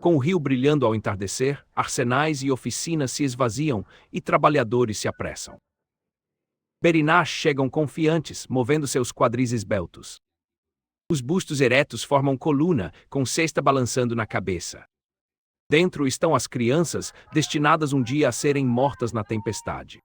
Com o rio brilhando ao entardecer, arsenais e oficinas se esvaziam e trabalhadores se apressam. Berinach chegam confiantes, movendo seus quadris esbeltos. Os bustos eretos formam coluna, com cesta balançando na cabeça. Dentro estão as crianças, destinadas um dia a serem mortas na tempestade.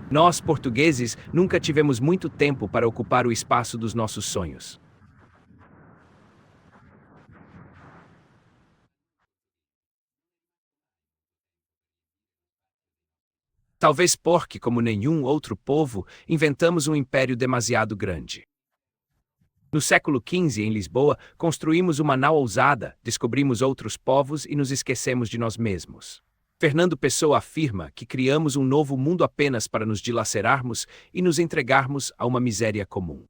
Nós, portugueses, nunca tivemos muito tempo para ocupar o espaço dos nossos sonhos. Talvez porque, como nenhum outro povo, inventamos um império demasiado grande. No século XV, em Lisboa, construímos uma nau ousada, descobrimos outros povos e nos esquecemos de nós mesmos. Fernando Pessoa afirma que criamos um novo mundo apenas para nos dilacerarmos e nos entregarmos a uma miséria comum.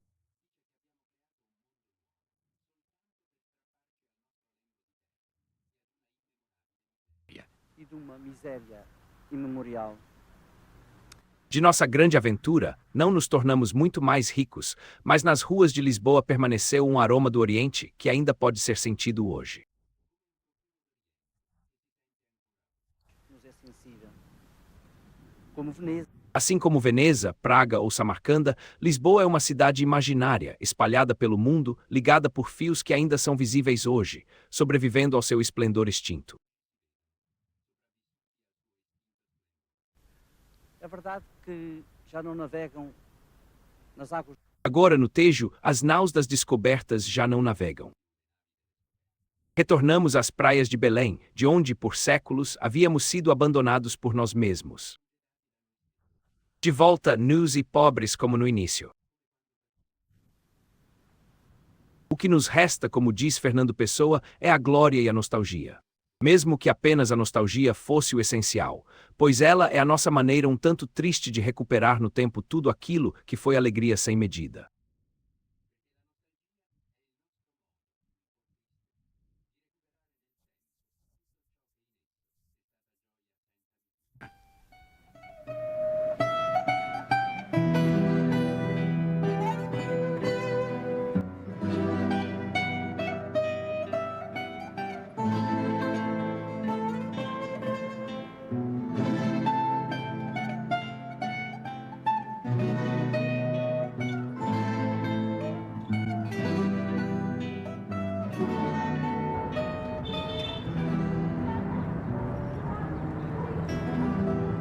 E de uma miséria imemorial. De nossa grande aventura, não nos tornamos muito mais ricos, mas nas ruas de Lisboa permaneceu um aroma do Oriente que ainda pode ser sentido hoje. Nos é sensível. Como Veneza. Assim como Veneza, Praga ou Samarcanda, Lisboa é uma cidade imaginária, espalhada pelo mundo, ligada por fios que ainda são visíveis hoje, sobrevivendo ao seu esplendor extinto. É verdade que já não navegam nas águas. Agora, no Tejo, as naus das descobertas já não navegam. Retornamos às praias de Belém, de onde, por séculos, havíamos sido abandonados por nós mesmos. De volta, nus e pobres como no início. O que nos resta, como diz Fernando Pessoa, é a glória e a nostalgia. Mesmo que apenas a nostalgia fosse o essencial, pois ela é a nossa maneira um tanto triste de recuperar no tempo tudo aquilo que foi alegria sem medida.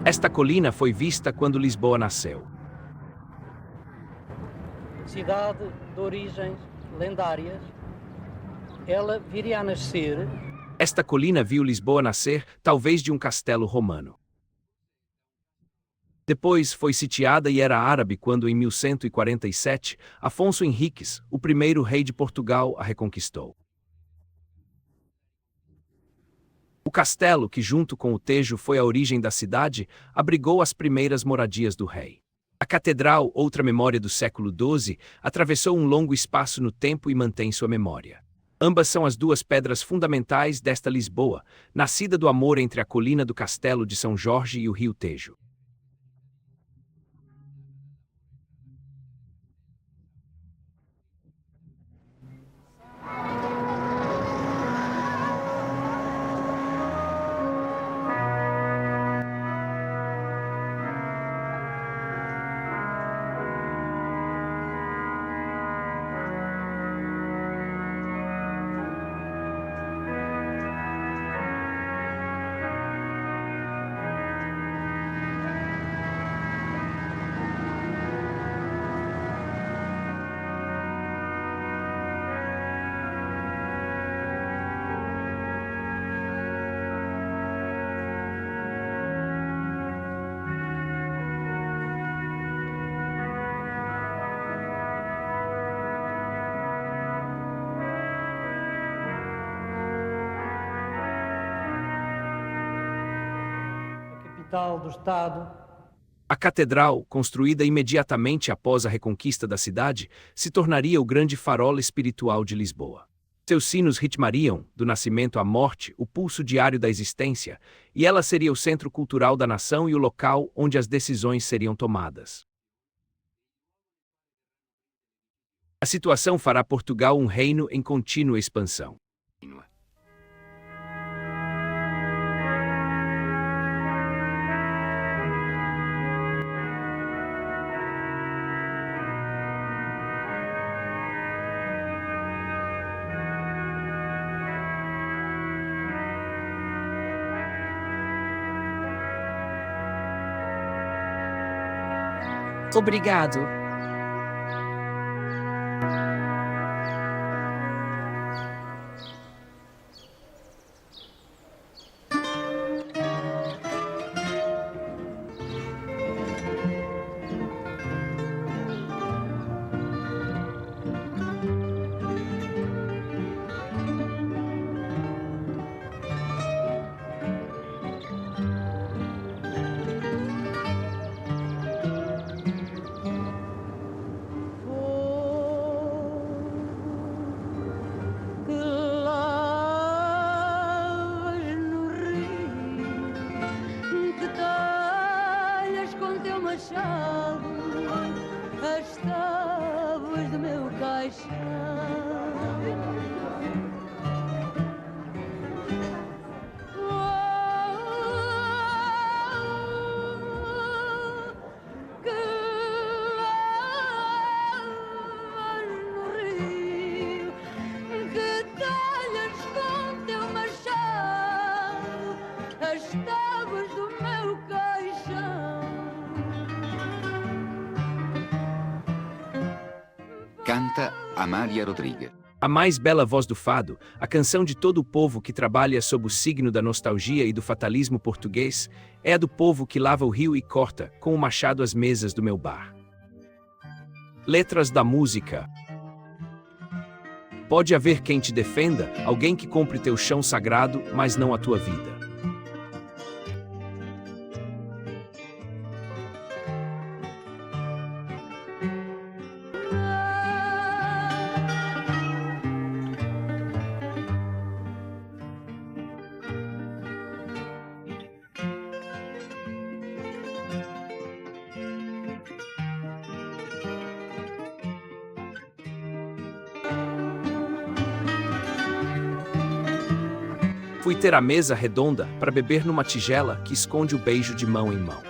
Esta colina foi vista quando Lisboa nasceu. Cidade de origens lendárias, ela viria a nascer. Esta colina viu Lisboa nascer, talvez de um castelo romano. Depois foi sitiada e era árabe quando, em 1147, Afonso Henriques, o primeiro rei de Portugal, a reconquistou. O castelo, que junto com o Tejo foi a origem da cidade, abrigou as primeiras moradias do rei. A catedral, outra memória do século XII, atravessou um longo espaço no tempo e mantém sua memória. Ambas são as duas pedras fundamentais desta Lisboa, nascida do amor entre a colina do Castelo de São Jorge e o rio Tejo. Capital do Estado A catedral, construída imediatamente após a reconquista da cidade, se tornaria o grande farol espiritual de Lisboa. Seus sinos ritmariam, do nascimento à morte, o pulso diário da existência, e ela seria o centro cultural da nação e o local onde as decisões seriam tomadas. A situação fará Portugal um reino em contínua expansão. Obrigado. Que lavas no rio, que talhas com teu machado as tábuas do meu caixão. Que lavas no rio, que talhas com teu machado as tábuas do meu caixão. Canta Amália Rodrigues. A mais bela voz do fado, a canção de todo o povo que trabalha sob o signo da nostalgia e do fatalismo português, é a do povo que lava o rio e corta, com o machado, as mesas do meu bar. Letras da música. Pode haver quem te defenda, alguém que compre teu chão sagrado, mas não a tua vida. Fui ter a mesa redonda para beber numa tigela que esconde o beijo de mão em mão.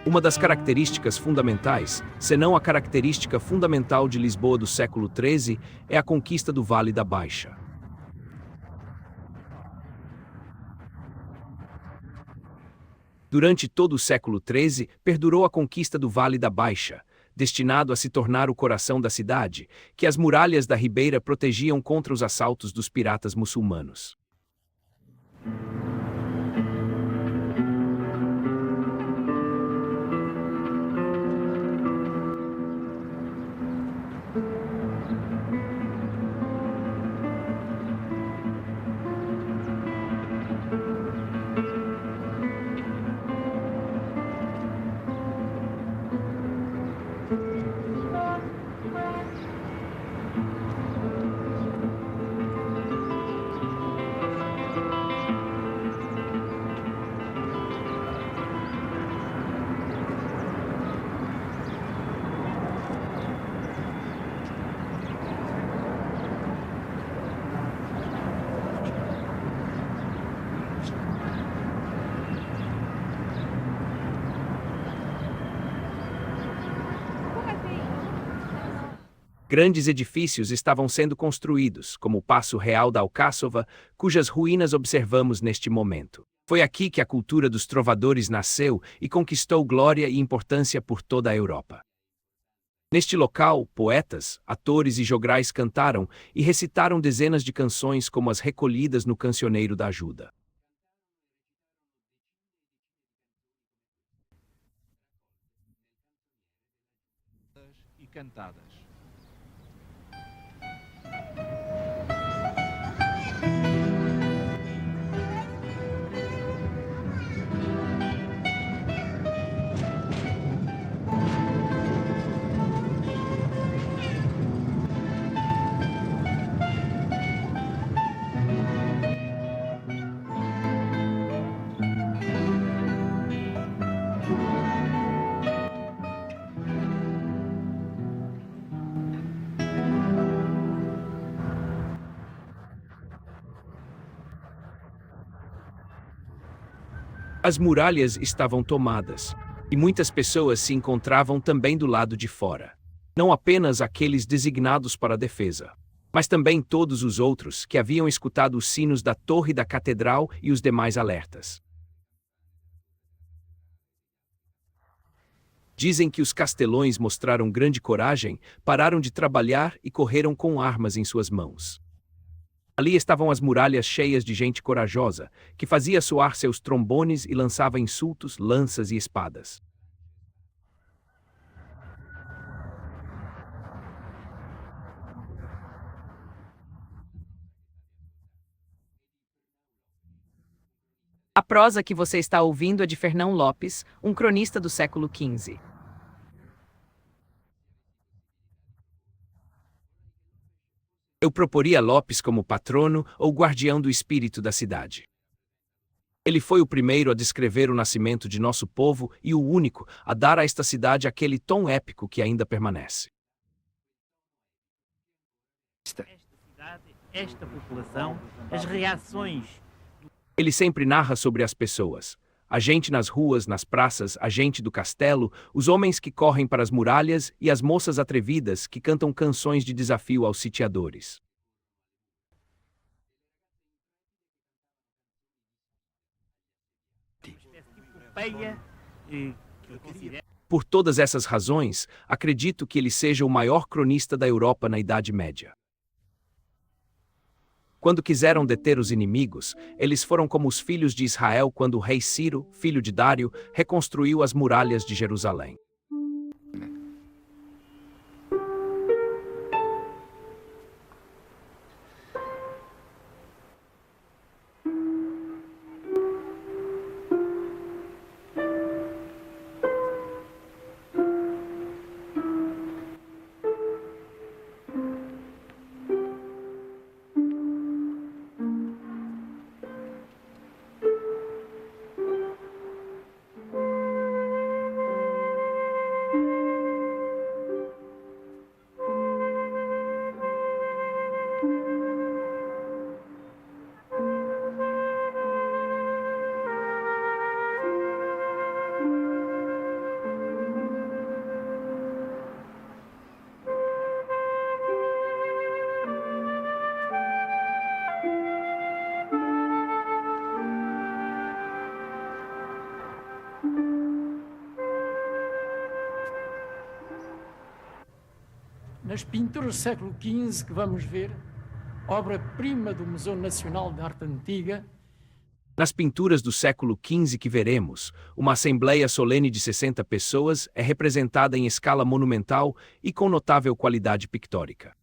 Uma das características fundamentais, senão a característica fundamental de Lisboa do século XIII, é a conquista do Vale da Baixa. Durante todo o século XIII, perdurou a conquista do Vale da Baixa, destinado a se tornar o coração da cidade, que as muralhas da Ribeira protegiam contra os assaltos dos piratas muçulmanos. Grandes edifícios estavam sendo construídos, como o Paço Real da Alcáçova, cujas ruínas observamos neste momento. Foi aqui que a cultura dos trovadores nasceu e conquistou glória e importância por toda a Europa. Neste local, poetas, atores e jograis cantaram e recitaram dezenas de canções como as recolhidas no Cancioneiro da Ajuda. E cantadas. As muralhas estavam tomadas, e muitas pessoas se encontravam também do lado de fora. Não apenas aqueles designados para a defesa, mas também todos os outros que haviam escutado os sinos da torre da catedral e os demais alertas. Dizem que os castelões mostraram grande coragem, pararam de trabalhar e correram com armas em suas mãos. Ali estavam as muralhas cheias de gente corajosa, que fazia soar seus trombones e lançava insultos, lanças e espadas. A prosa que você está ouvindo é de Fernão Lopes, um cronista do século XV. Eu proporia Lopes como patrono ou guardião do espírito da cidade. Ele foi o primeiro a descrever o nascimento de nosso povo e o único a dar a esta cidade aquele tom épico que ainda permanece. Esta cidade, esta população, as reações. Ele sempre narra sobre as pessoas. A gente nas ruas, nas praças, a gente do castelo, os homens que correm para as muralhas e as moças atrevidas que cantam canções de desafio aos sitiadores. Por todas essas razões, acredito que ele seja o maior cronista da Europa na Idade Média. Quando quiseram deter os inimigos, eles foram como os filhos de Israel quando o rei Ciro, filho de Dário, reconstruiu as muralhas de Jerusalém. Nas pinturas do século XV que vamos ver, obra-prima do Museu Nacional de Arte Antiga. Nas pinturas do século XV que veremos, uma assembleia solene de 60 pessoas é representada em escala monumental e com notável qualidade pictórica.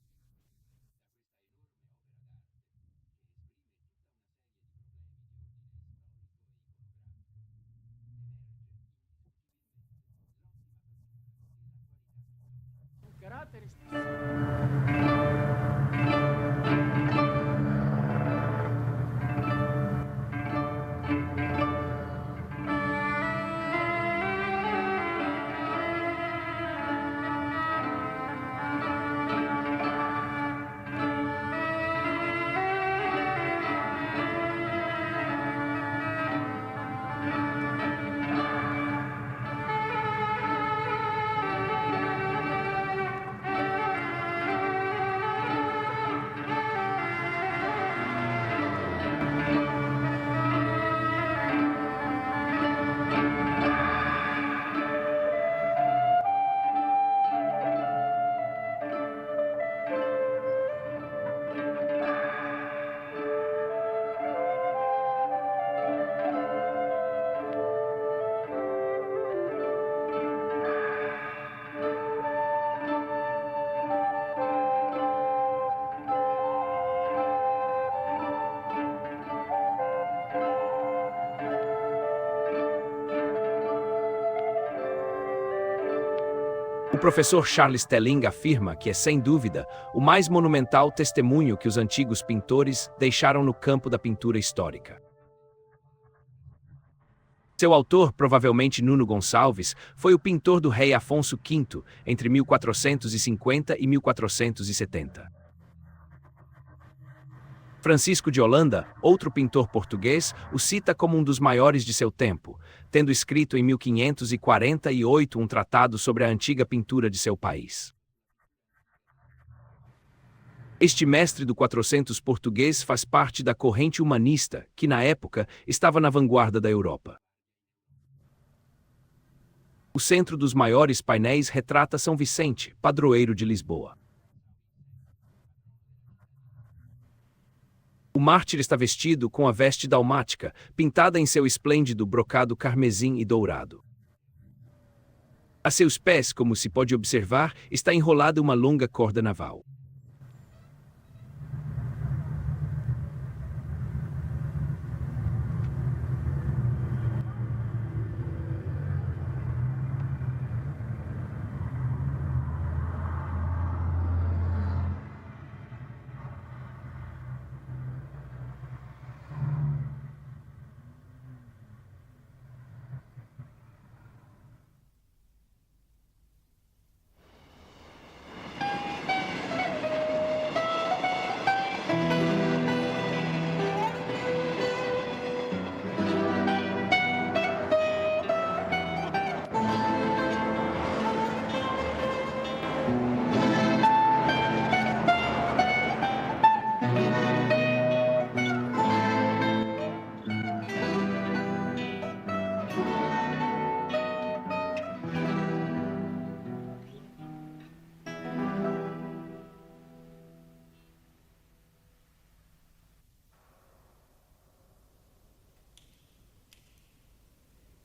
O professor Charles Telling afirma que é, sem dúvida, o mais monumental testemunho que os antigos pintores deixaram no campo da pintura histórica. Seu autor, provavelmente Nuno Gonçalves, foi o pintor do rei Afonso V, entre 1450 e 1470. Francisco de Holanda, outro pintor português, o cita como um dos maiores de seu tempo, tendo escrito em 1548 um tratado sobre a antiga pintura de seu país. Este mestre do 400 português faz parte da corrente humanista, que na época estava na vanguarda da Europa. O centro dos maiores painéis retrata São Vicente, padroeiro de Lisboa. O mártir está vestido com a veste dalmática, pintada em seu esplêndido brocado carmesim e dourado. A seus pés, como se pode observar, está enrolada uma longa corda naval.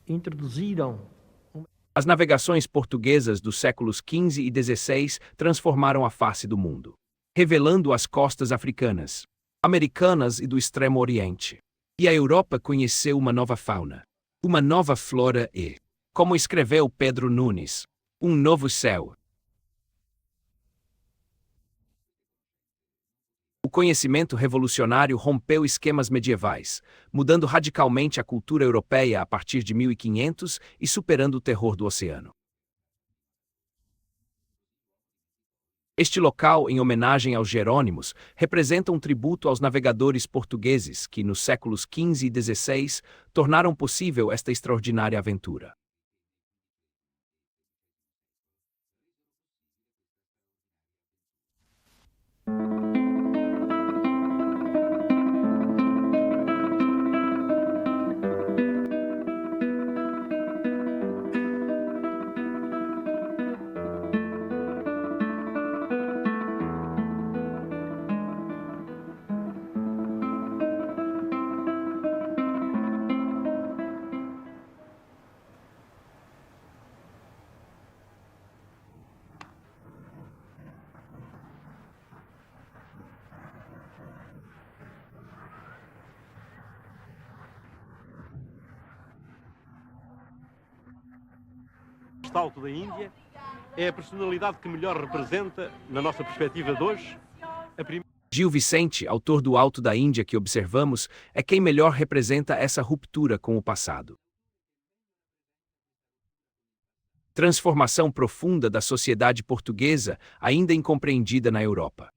Introduziram. As navegações portuguesas dos séculos XV e XVI transformaram a face do mundo, revelando as costas africanas, americanas e do Extremo Oriente. E a Europa conheceu uma nova fauna, uma nova flora e, como escreveu Pedro Nunes, um novo céu. O conhecimento revolucionário rompeu esquemas medievais, mudando radicalmente a cultura europeia a partir de 1500 e superando o terror do oceano. Este local, em homenagem aos Jerônimos, representa um tributo aos navegadores portugueses que, nos séculos XV e XVI, tornaram possível esta extraordinária aventura. Alto da Índia é a personalidade que melhor representa, na nossa perspectiva de hoje, Gil Vicente, autor do Alto da Índia que observamos, é quem melhor representa essa ruptura com o passado. Transformação profunda da sociedade portuguesa, ainda incompreendida na Europa.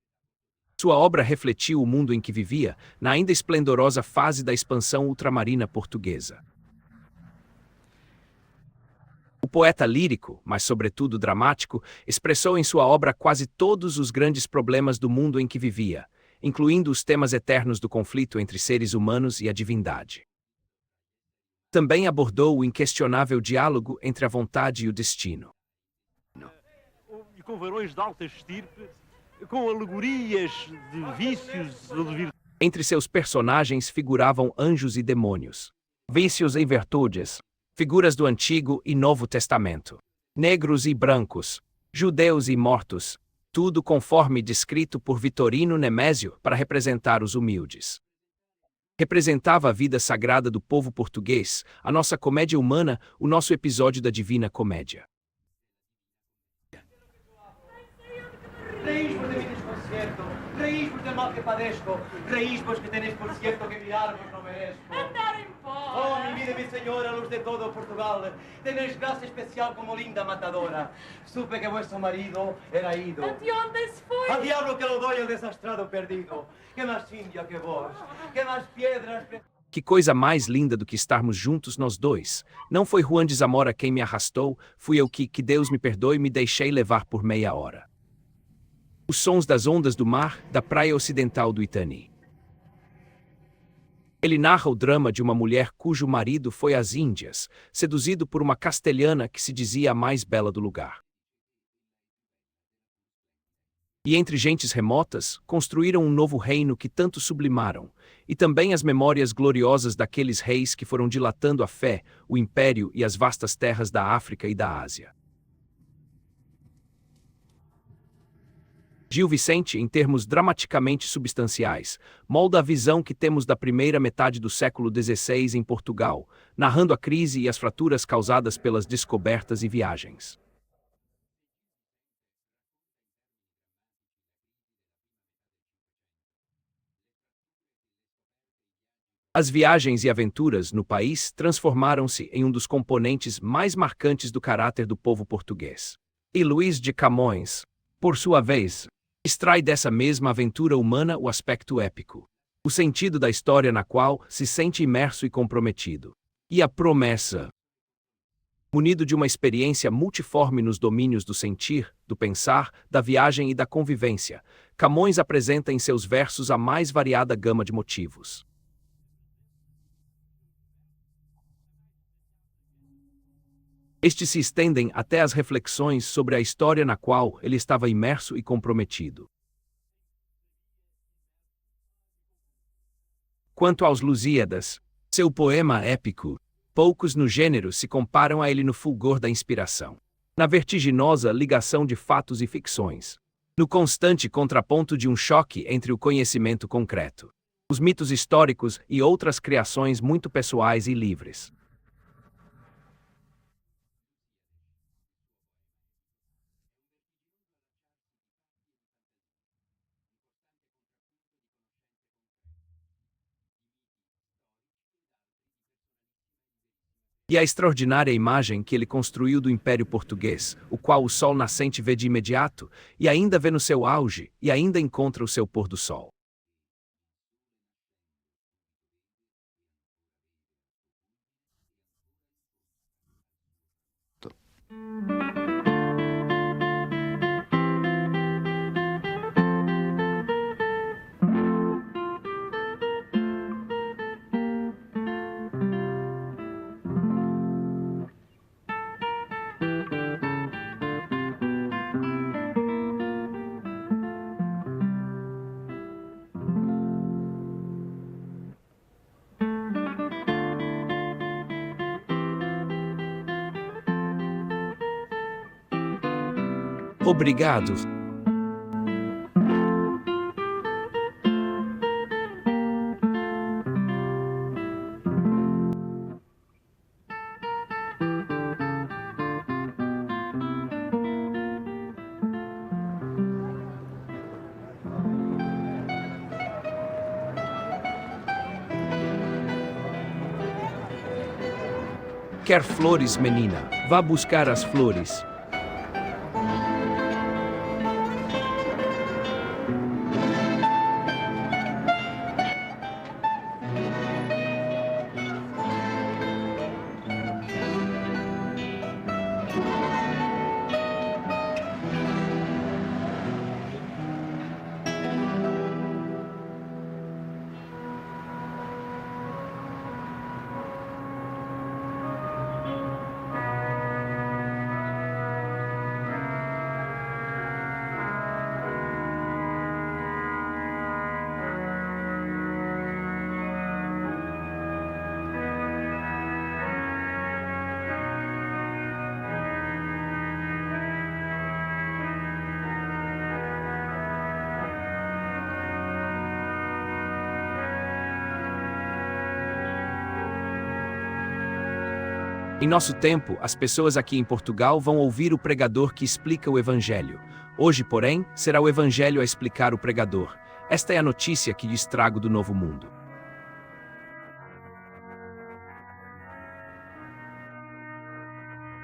Sua obra refletiu o mundo em que vivia, na ainda esplendorosa fase da expansão ultramarina portuguesa. O poeta lírico, mas sobretudo dramático, expressou em sua obra quase todos os grandes problemas do mundo em que vivia, incluindo os temas eternos do conflito entre seres humanos e a divindade. Também abordou o inquestionável diálogo entre a vontade e o destino. E com varões de alta estirpe, com alegorias de vícios ou de virtudes. Entre seus personagens figuravam anjos e demônios, vícios e virtudes, figuras do Antigo e Novo Testamento, negros e brancos, judeus e mortos, tudo conforme descrito por Vitorino Nemésio para representar os humildes. Representava a vida sagrada do povo português, a nossa comédia humana, o nosso episódio da Divina Comédia. cierto. Reís por el mal que padezco. Reís pues que tenéis por cierto que mirarvos no merezco. Andar em paz. Oh, mi vida y mi señora, luz de todo Portugal, tenéis gracia especial como linda matadora. Supe que vuestro marido era ido. De onde se foi? Al diablo que lo doy el desastrado perdido. Que más india que vos, que más piedras... Que coisa mais linda do que estarmos juntos nós dois. Não foi Juan de Zamora quem me arrastou, fui eu que Deus me perdoe, me deixei levar por meia hora. Os sons das ondas do mar, da praia ocidental do Itani. Ele narra o drama de uma mulher cujo marido foi às Índias, seduzido por uma castelhana que se dizia a mais bela do lugar. E entre gentes remotas, construíram um novo reino que tanto sublimaram, e também as memórias gloriosas daqueles reis que foram dilatando a fé, o império e as vastas terras da África e da Ásia. Gil Vicente, em termos dramaticamente substanciais, molda a visão que temos da primeira metade do século XVI em Portugal, narrando a crise e as fraturas causadas pelas descobertas e viagens. As viagens e aventuras no país transformaram-se em um dos componentes mais marcantes do caráter do povo português. E Luís de Camões, por sua vez, extrai dessa mesma aventura humana o aspecto épico, o sentido da história na qual se sente imerso e comprometido. E a promessa. Munido de uma experiência multiforme nos domínios do sentir, do pensar, da viagem e da convivência, Camões apresenta em seus versos a mais variada gama de motivos. Estes se estendem até as reflexões sobre a história na qual ele estava imerso e comprometido. Quanto aos Lusíadas, seu poema épico, poucos no gênero se comparam a ele no fulgor da inspiração, na vertiginosa ligação de fatos e ficções, no constante contraponto de um choque entre o conhecimento concreto, os mitos históricos e outras criações muito pessoais e livres. E a extraordinária imagem que ele construiu do Império Português, o qual o sol nascente vê de imediato, e ainda vê no seu auge, e ainda encontra o seu pôr do sol. Obrigado. Quer flores, menina? Vá buscar as flores. Em nosso tempo, as pessoas aqui em Portugal vão ouvir o pregador que explica o Evangelho, Hoje, porém, será o Evangelho a explicar o pregador. Esta é a notícia que lhes trago do novo mundo.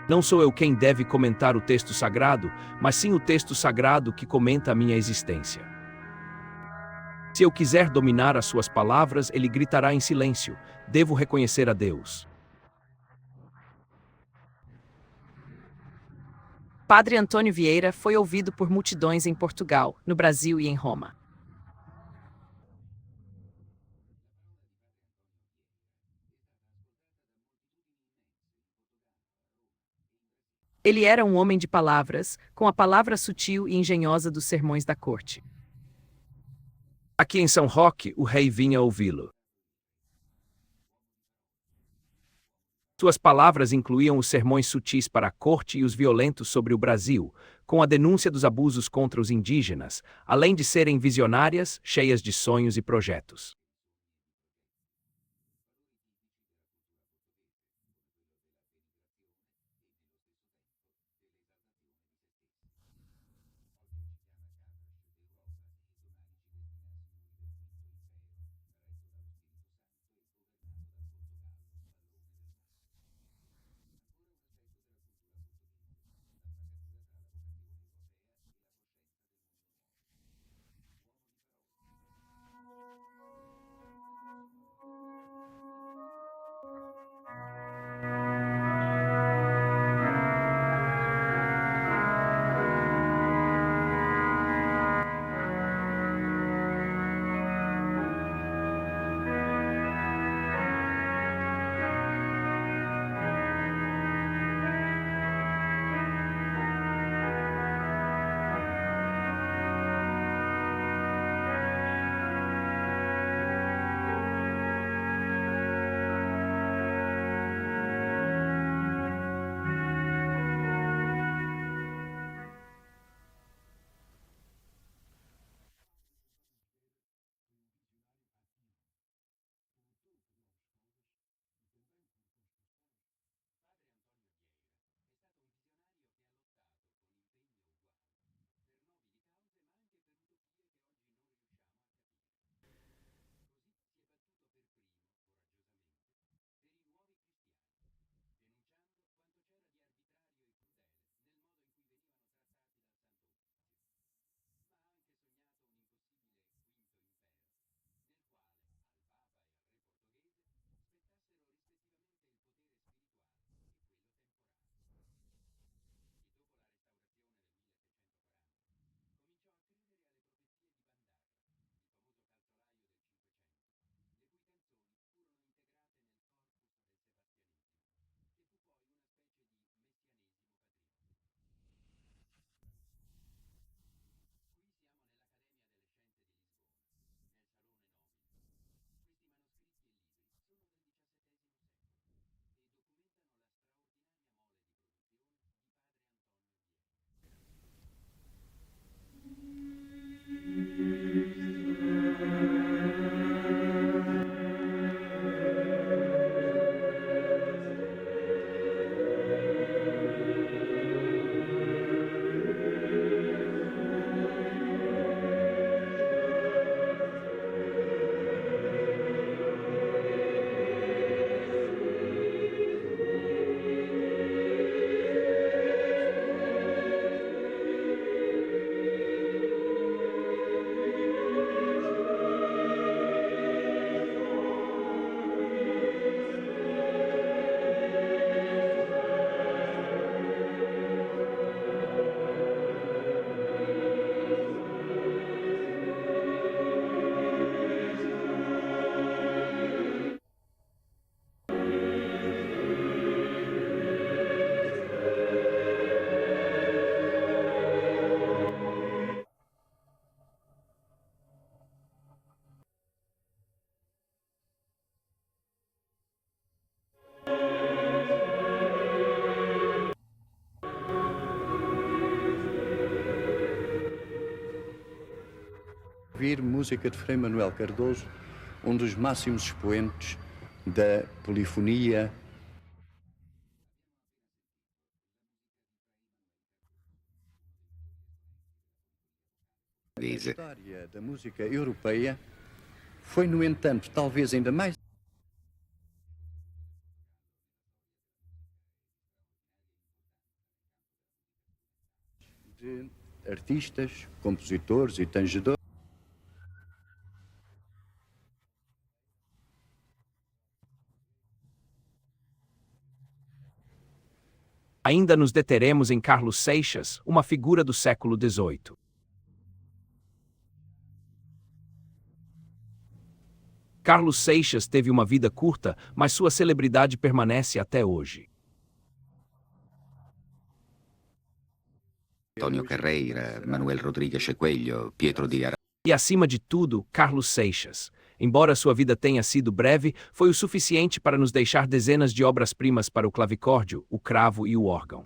Não sou eu quem deve comentar o texto sagrado, mas sim o texto sagrado que comenta a minha existência. Se eu quiser dominar as suas palavras, ele gritará em silêncio. Devo reconhecer a Deus. Padre Antônio Vieira foi ouvido por multidões em Portugal, no Brasil e em Roma. Ele era um homem de palavras, com a palavra sutil e engenhosa dos sermões da corte. Aqui em São Roque, o rei vinha ouvi-lo. Suas palavras incluíam os sermões sutis para a corte e os violentos sobre o Brasil, com a denúncia dos abusos contra os indígenas, além de serem visionárias, cheias de sonhos e projetos. Ouvir música de Frei Manuel Cardoso, um dos máximos expoentes da polifonia. portoghese. A história da música europeia foi, no entanto, talvez ainda mais de artistas, compositores e tangedores. Ainda nos deteremos em Carlos Seixas, uma figura do século XVIII. Carlos Seixas teve uma vida curta, mas sua celebridade permanece até hoje. Antonio Carreira, Manuel Rodrigues Coelho, Pietro di Ara. E, acima de tudo, Carlos Seixas. Embora sua vida tenha sido breve, foi o suficiente para nos deixar dezenas de obras-primas para o clavicórdio, o cravo e o órgão.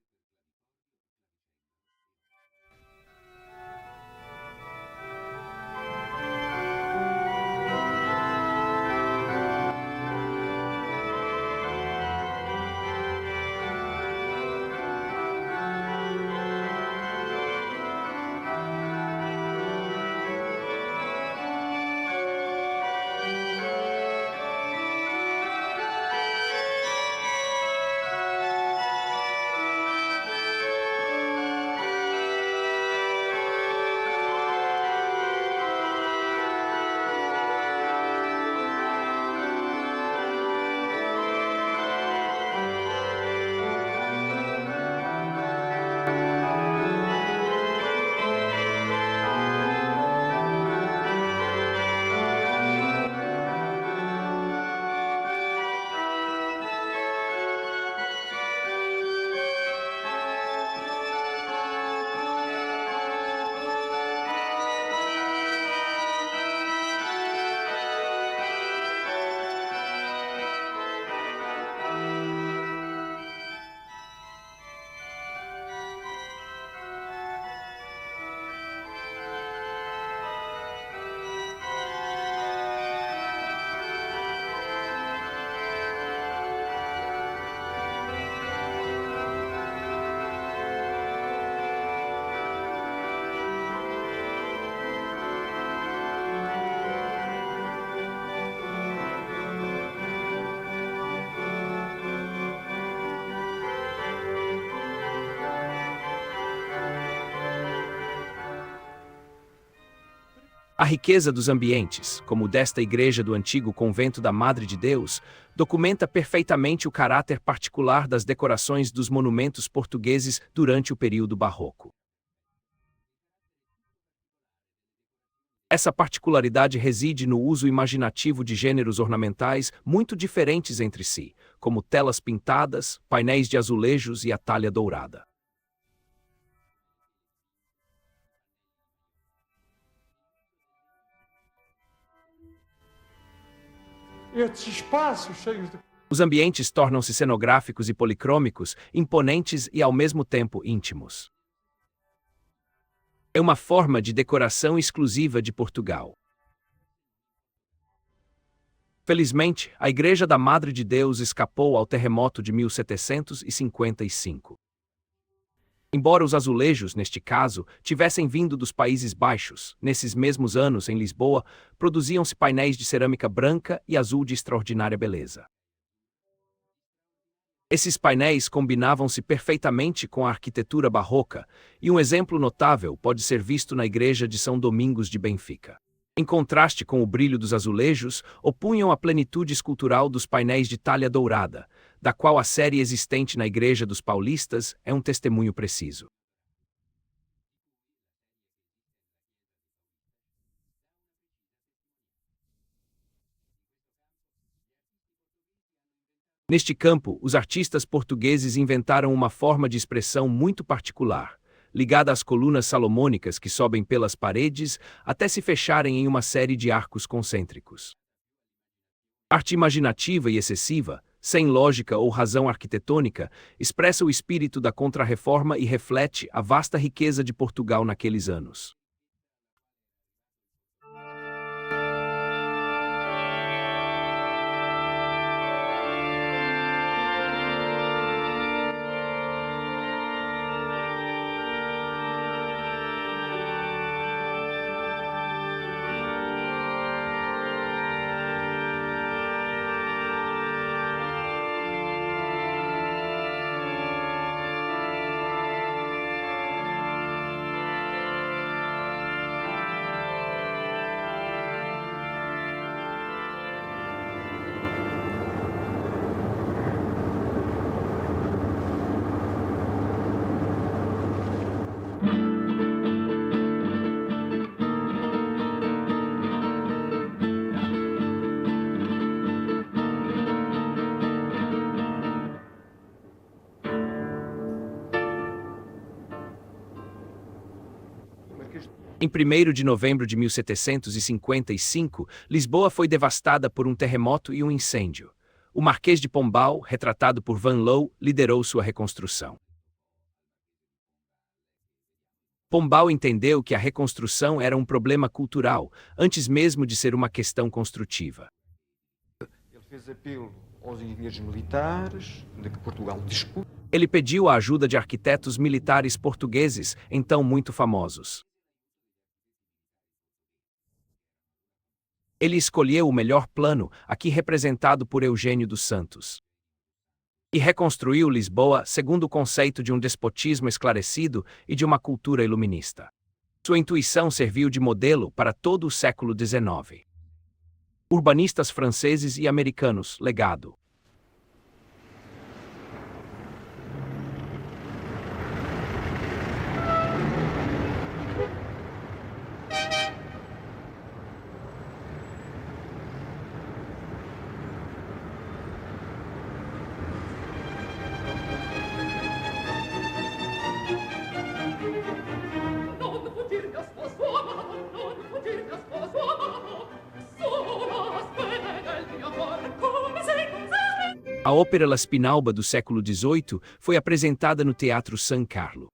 A riqueza dos ambientes, como o desta igreja do antigo convento da Madre de Deus, documenta perfeitamente o caráter particular das decorações dos monumentos portugueses durante o período barroco. Essa particularidade reside no uso imaginativo de gêneros ornamentais muito diferentes entre si, como telas pintadas, painéis de azulejos e a talha dourada. Estes espaços cheios de Os ambientes tornam-se cenográficos e policrômicos, imponentes e ao mesmo tempo íntimos. É uma forma de decoração exclusiva de Portugal. Felizmente, a Igreja da Madre de Deus escapou ao terremoto de 1755. Embora os azulejos, neste caso, tivessem vindo dos Países Baixos, nesses mesmos anos, em Lisboa, produziam-se painéis de cerâmica branca e azul de extraordinária beleza. Esses painéis combinavam-se perfeitamente com a arquitetura barroca, e um exemplo notável pode ser visto na Igreja de São Domingos de Benfica. Em contraste com o brilho dos azulejos, opunham a plenitude escultural dos painéis de talha dourada, da qual a série existente na Igreja dos Paulistas é um testemunho preciso. Neste campo, os artistas portugueses inventaram uma forma de expressão muito particular, ligada às colunas salomônicas que sobem pelas paredes até se fecharem em uma série de arcos concêntricos. Arte imaginativa e excessiva, sem lógica ou razão arquitetônica, expressa o espírito da Contra-Reforma e reflete a vasta riqueza de Portugal naqueles anos. Em 1º de novembro de 1755, Lisboa foi devastada por um terremoto e um incêndio. O Marquês de Pombal, retratado por Van Loo, liderou sua reconstrução. Pombal entendeu que a reconstrução era um problema cultural, antes mesmo de ser uma questão construtiva. Ele fez apelo aos engenheiros militares de que Portugal dispôs. Ele pediu a ajuda de arquitetos militares portugueses, então muito famosos. Ele escolheu o melhor plano, aqui representado por Eugênio dos Santos. E reconstruiu Lisboa segundo o conceito de um despotismo esclarecido e de uma cultura iluminista. Sua intuição serviu de modelo para todo o século XIX. Urbanistas franceses e americanos, legado. A ópera La Spinalba do século XVIII foi apresentada no Teatro San Carlo.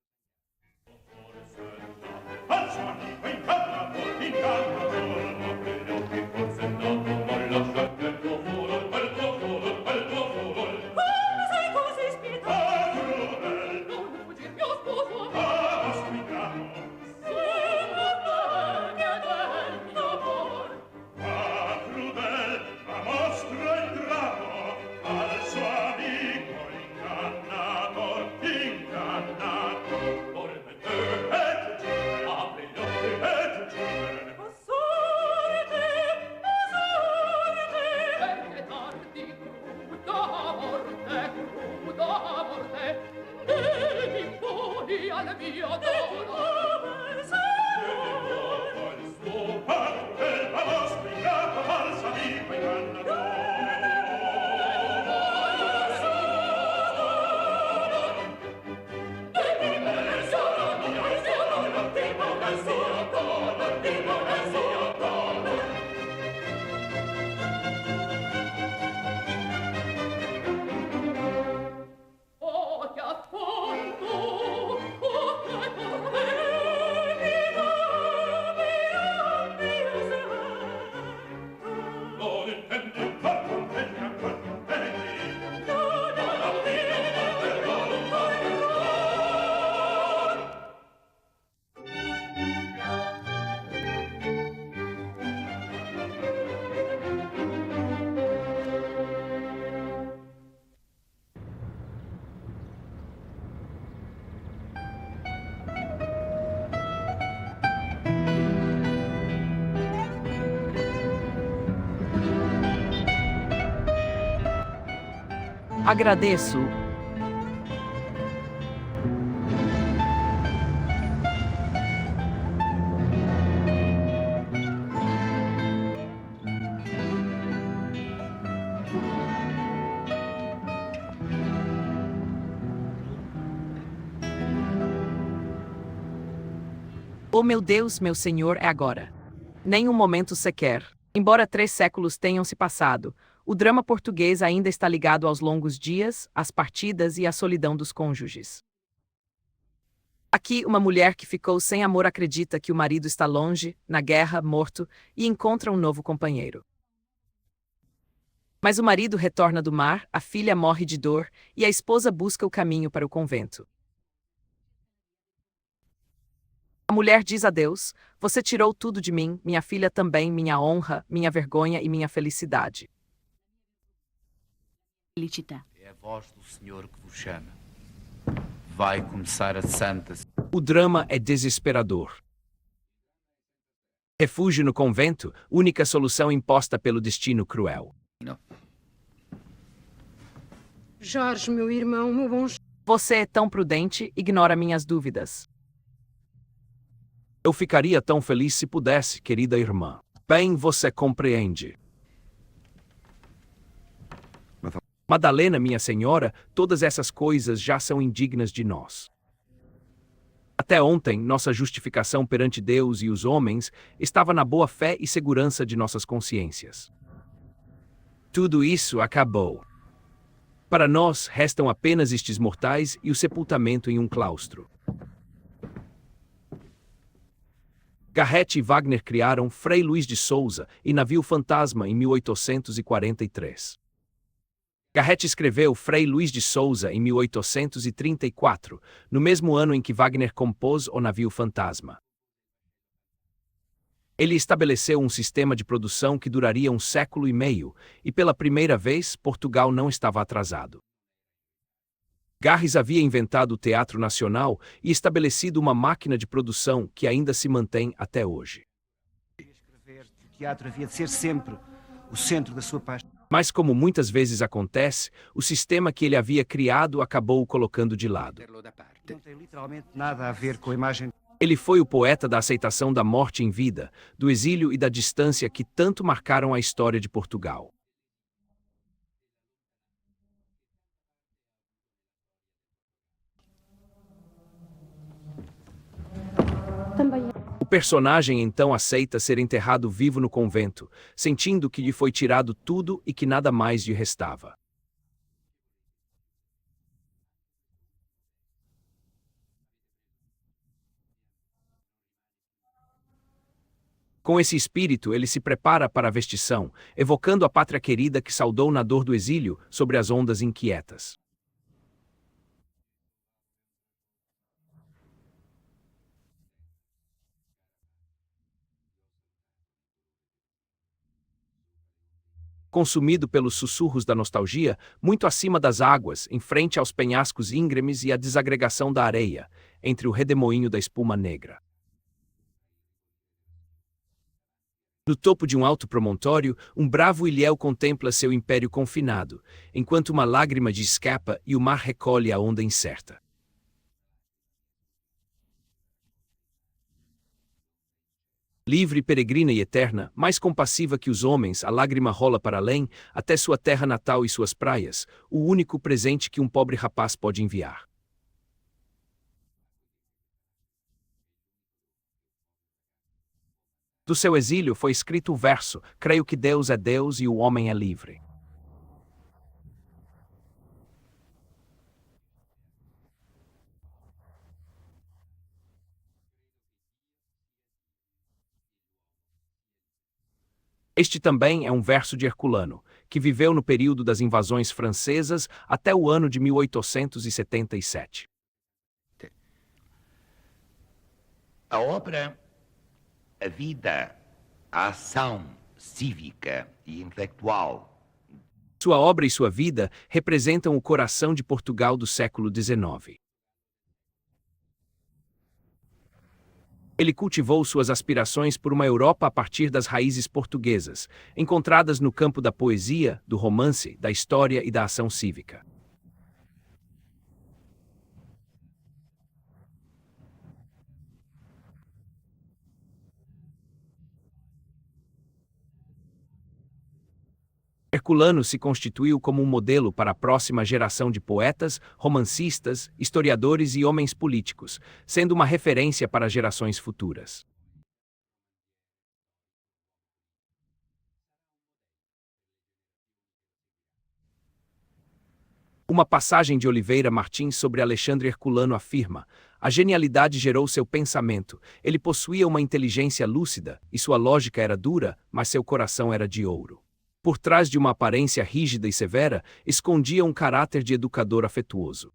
Agradeço. Oh meu Deus, meu Senhor, é agora. Nem um momento sequer. Embora 3 séculos tenham se passado, o drama português ainda está ligado aos longos dias, às partidas e à solidão dos cônjuges. Aqui, uma mulher que ficou sem amor acredita que o marido está longe, na guerra, morto, e encontra um novo companheiro. Mas o marido retorna do mar, a filha morre de dor, e a esposa busca o caminho para o convento. A mulher diz a Deus: "Você tirou tudo de mim, minha filha também, minha honra, minha vergonha e minha felicidade." É a voz do Senhor que vos chama. Vai começar a santa. O drama é desesperador. Refúgio no convento, única solução imposta pelo destino cruel. Jorge, meu irmão, meu bom... Você é tão prudente, ignora minhas dúvidas. Eu ficaria tão feliz se pudesse, querida irmã. Bem, você compreende. Madalena, minha senhora, todas essas coisas já são indignas de nós. Até ontem, nossa justificação perante Deus e os homens estava na boa fé e segurança de nossas consciências. Tudo isso acabou. Para nós, restam apenas estes mortais e o sepultamento em um claustro. Garrett e Wagner criaram Frei Luís de Souza e Navio Fantasma em 1843. Garrett escreveu Frei Luís de Souza em 1834, no mesmo ano em que Wagner compôs O Navio Fantasma. Ele estabeleceu um sistema de produção que duraria 1 século e meio, e pela primeira vez Portugal não estava atrasado. Garres havia inventado o Teatro Nacional e estabelecido uma máquina de produção que ainda se mantém até hoje. O teatro havia de ser sempre o centro da sua paixão. Mas, como muitas vezes acontece, o sistema que ele havia criado acabou o colocando de lado. Não tem literalmente nada a ver com a imagem. Ele foi o poeta da aceitação da morte em vida, do exílio e da distância que tanto marcaram a história de Portugal. O personagem então aceita ser enterrado vivo no convento, sentindo que lhe foi tirado tudo e que nada mais lhe restava. Com esse espírito, ele se prepara para a vestição, evocando a pátria querida que saudou na dor do exílio sobre as ondas inquietas. Consumido pelos sussurros da nostalgia, muito acima das águas, em frente aos penhascos íngremes e à desagregação da areia, entre o redemoinho da espuma negra. No topo de um alto promontório, um bravo ilhéu contempla seu império confinado, enquanto uma lágrima de escapa e o mar recolhe a onda incerta. Livre, peregrina e eterna, mais compassiva que os homens, a lágrima rola para além, até sua terra natal e suas praias, o único presente que um pobre rapaz pode enviar. Do seu exílio foi escrito o verso: creio que Deus é Deus e o homem é livre. Este também é um verso de Herculano, que viveu no período das invasões francesas até o ano de 1877. A obra, a vida, a ação cívica e intelectual. Sua obra e sua vida representam o coração de Portugal do século XIX. Ele cultivou suas aspirações por uma Europa a partir das raízes portuguesas, encontradas no campo da poesia, do romance, da história e da ação cívica. Herculano se constituiu como um modelo para a próxima geração de poetas, romancistas, historiadores e homens políticos, sendo uma referência para gerações futuras. Uma passagem de Oliveira Martins sobre Alexandre Herculano afirma: a genialidade gerou seu pensamento, ele possuía uma inteligência lúcida, e sua lógica era dura, mas seu coração era de ouro. Por trás de uma aparência rígida e severa, escondia um caráter de educador afetuoso.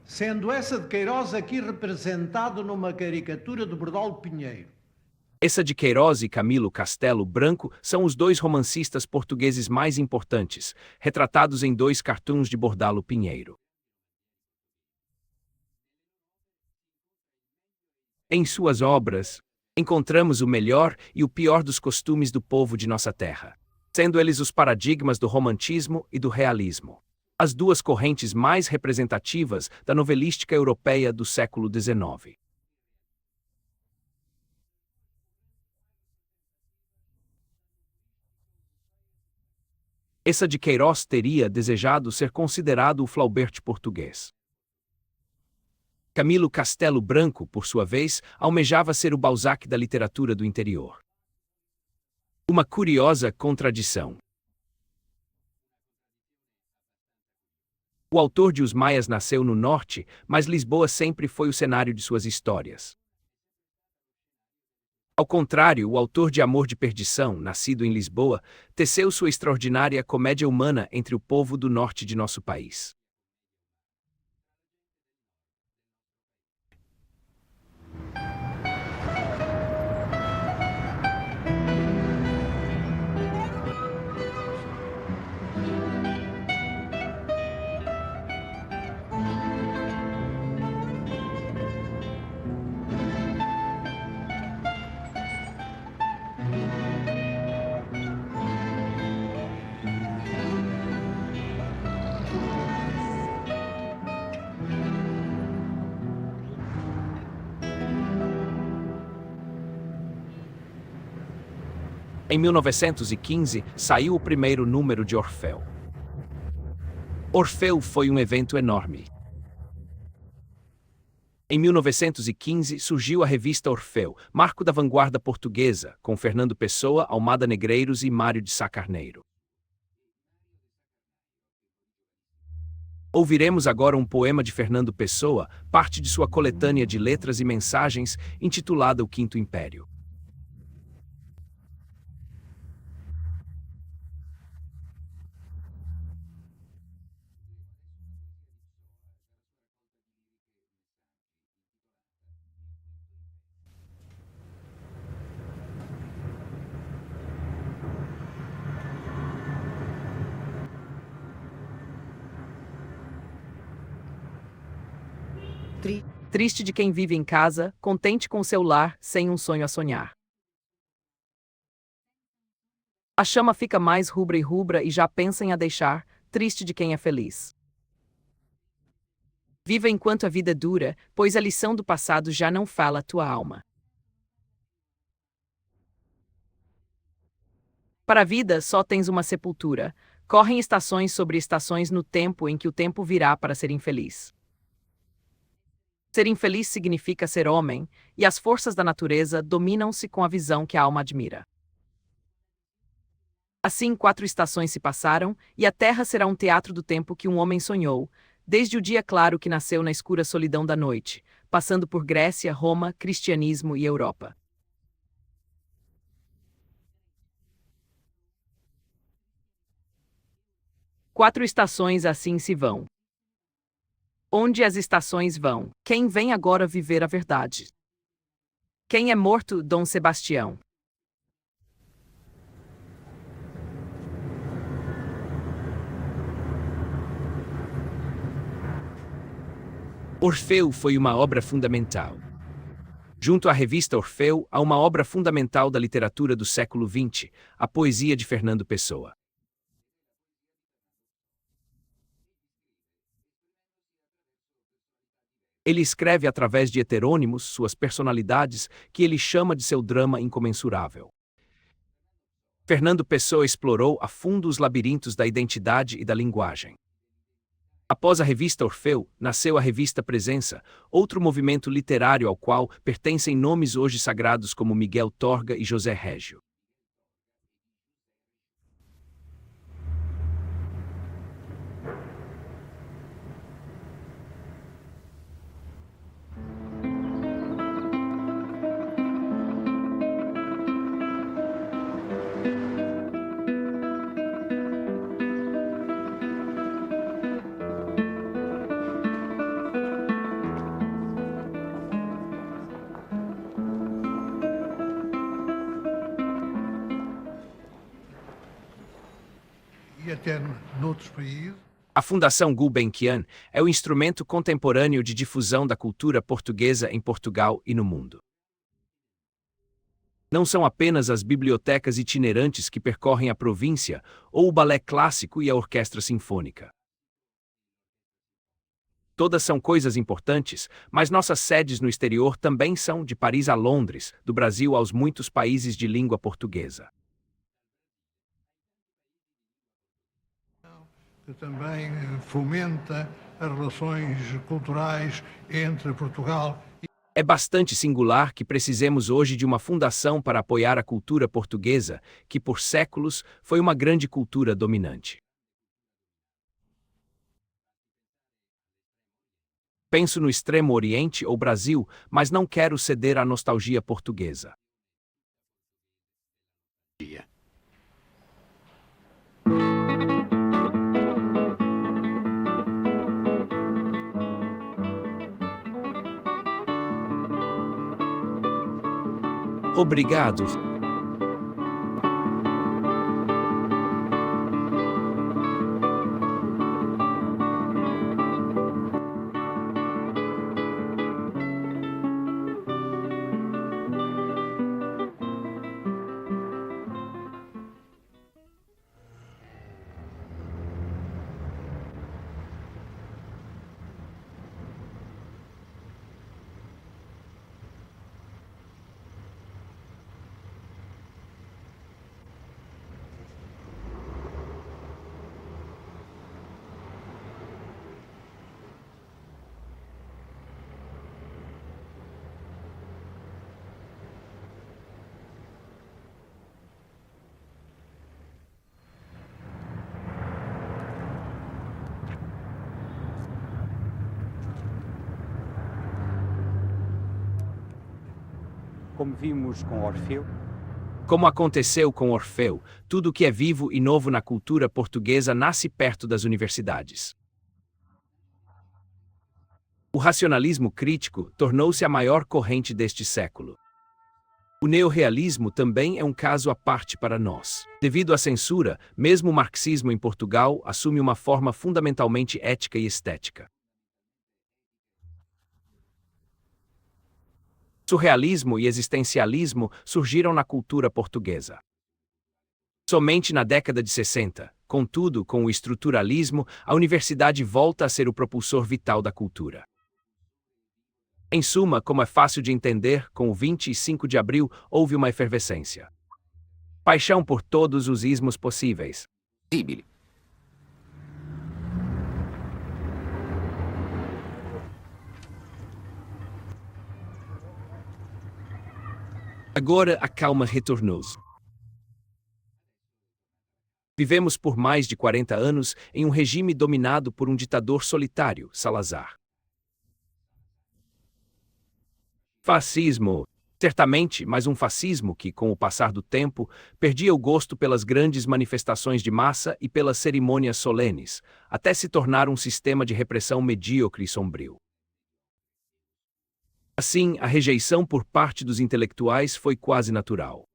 Sendo essa de Queiroz aqui representado numa caricatura do Bordalo Pinheiro. Essa de Queiroz e Camilo Castelo Branco são os dois romancistas portugueses mais importantes, retratados em 2 cartoons de Bordalo Pinheiro. Em suas obras, encontramos o melhor e o pior dos costumes do povo de nossa terra, sendo eles os paradigmas do romantismo e do realismo. as duas correntes mais representativas da novelística europeia do século XIX. Essa de Queiroz teria desejado ser considerado o Flaubert português. Camilo Castelo Branco, por sua vez, almejava ser o Balzac da literatura do interior. Uma curiosa contradição. O autor de Os Maias nasceu no norte, mas Lisboa sempre foi o cenário de suas histórias. Ao contrário, o autor de Amor de Perdição, nascido em Lisboa, teceu sua extraordinária comédia humana entre o povo do norte de nosso país. Em 1915, saiu o primeiro número de Orfeu. Orfeu foi um evento enorme. Em 1915, surgiu a revista Orfeu, marco da vanguarda portuguesa, com Fernando Pessoa, Almada Negreiros e Mário de Sá Carneiro. Ouviremos agora um poema de Fernando Pessoa, parte de sua coletânea de letras e mensagens, intitulada O Quinto Império. Triste de quem vive em casa, contente com seu lar, sem um sonho a sonhar. A chama fica mais rubra e já pensa em a deixar, triste de quem é feliz. Viva enquanto a vida dura, pois a lição do passado já não fala a tua alma. Para a vida só tens uma sepultura, correm estações sobre estações no tempo em que o tempo virá para ser infeliz. Ser infeliz significa ser homem, e as forças da natureza dominam-se com a visão que a alma admira. Assim 4 estações se passaram, e a terra será um teatro do tempo que um homem sonhou, desde o dia claro que nasceu na escura solidão da noite, passando por Grécia, Roma, cristianismo e Europa. Quatro estações assim se vão. Onde as estações vão? Quem vem agora viver a verdade? Quem é morto, Dom Sebastião? Orfeu foi uma obra fundamental. Junto à revista Orfeu, há uma obra fundamental da literatura do século XX, a poesia de Fernando Pessoa. Ele escreve através de heterônimos suas personalidades, que ele chama de seu drama incomensurável. Fernando Pessoa explorou a fundo os labirintos da identidade e da linguagem. Após a revista Orfeu, nasceu a revista Presença, outro movimento literário ao qual pertencem nomes hoje sagrados como Miguel Torga e José Régio. E até noutros países. A Fundação Gulbenkian é o instrumento contemporâneo de difusão da cultura portuguesa em Portugal e no mundo. Não são apenas as bibliotecas itinerantes que percorrem a província, ou o balé clássico e a orquestra sinfônica. Todas são coisas importantes, mas nossas sedes no exterior também são, de Paris a Londres, do Brasil aos muitos países de língua portuguesa. Que também fomenta as relações culturais entre Portugal e... É bastante singular que precisemos hoje de uma fundação para apoiar a cultura portuguesa, que por séculos foi uma grande cultura dominante. Penso no Extremo Oriente ou Brasil, mas não quero ceder à nostalgia portuguesa. Obrigado. Como vimos com Orfeu. Como aconteceu com Orfeu, tudo que é vivo e novo na cultura portuguesa nasce perto das universidades. O racionalismo crítico tornou-se a maior corrente deste século. O neorrealismo também é um caso à parte para nós. Devido à censura, mesmo o marxismo em Portugal assume uma forma fundamentalmente ética e estética. Surrealismo e existencialismo surgiram na cultura portuguesa. Somente na década de 60, contudo, com o estruturalismo, a universidade volta a ser o propulsor vital da cultura. Em suma, como é fácil de entender, com o 25 de abril houve uma efervescência. Paixão por todos os ismos possíveis. Agora a calma retornou. Vivemos por mais de 40 anos em um regime dominado por um ditador solitário, Salazar. Fascismo. Certamente, mas um fascismo que, com o passar do tempo, perdia o gosto pelas grandes manifestações de massa e pelas cerimônias solenes, até se tornar um sistema de repressão medíocre e sombrio. Assim, a rejeição por parte dos intelectuais foi quase natural.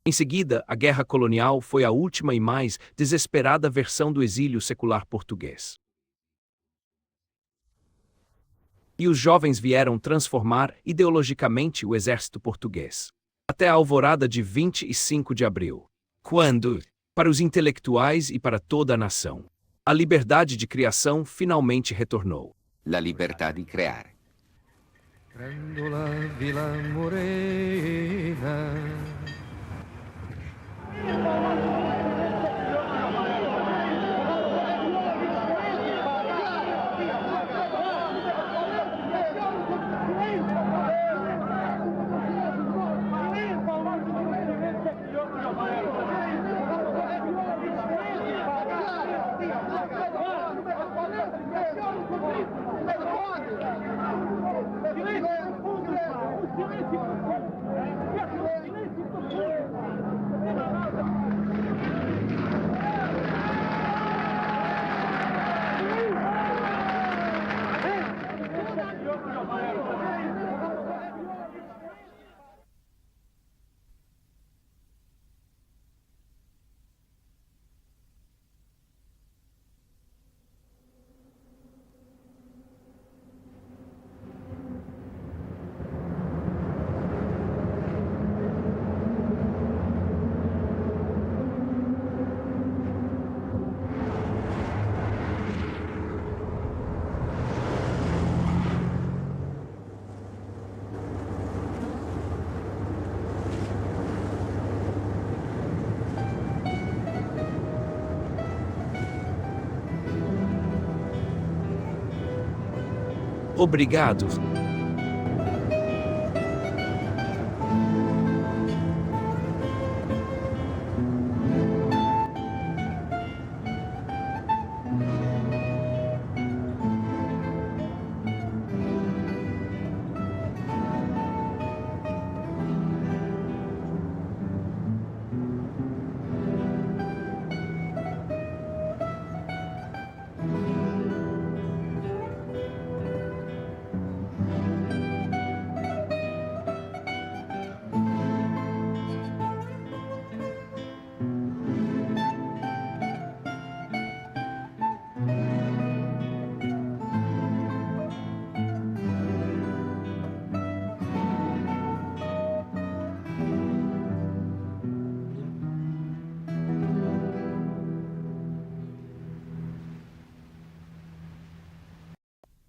Em seguida, a guerra colonial foi a última e mais desesperada versão do exílio secular português. E os jovens vieram transformar ideologicamente o exército português. Até a alvorada de 25 de abril. Quando, para os intelectuais e para toda a nação, a liberdade de criação finalmente retornou. La libertà di creare. Grandola Vila Morena. Obrigado.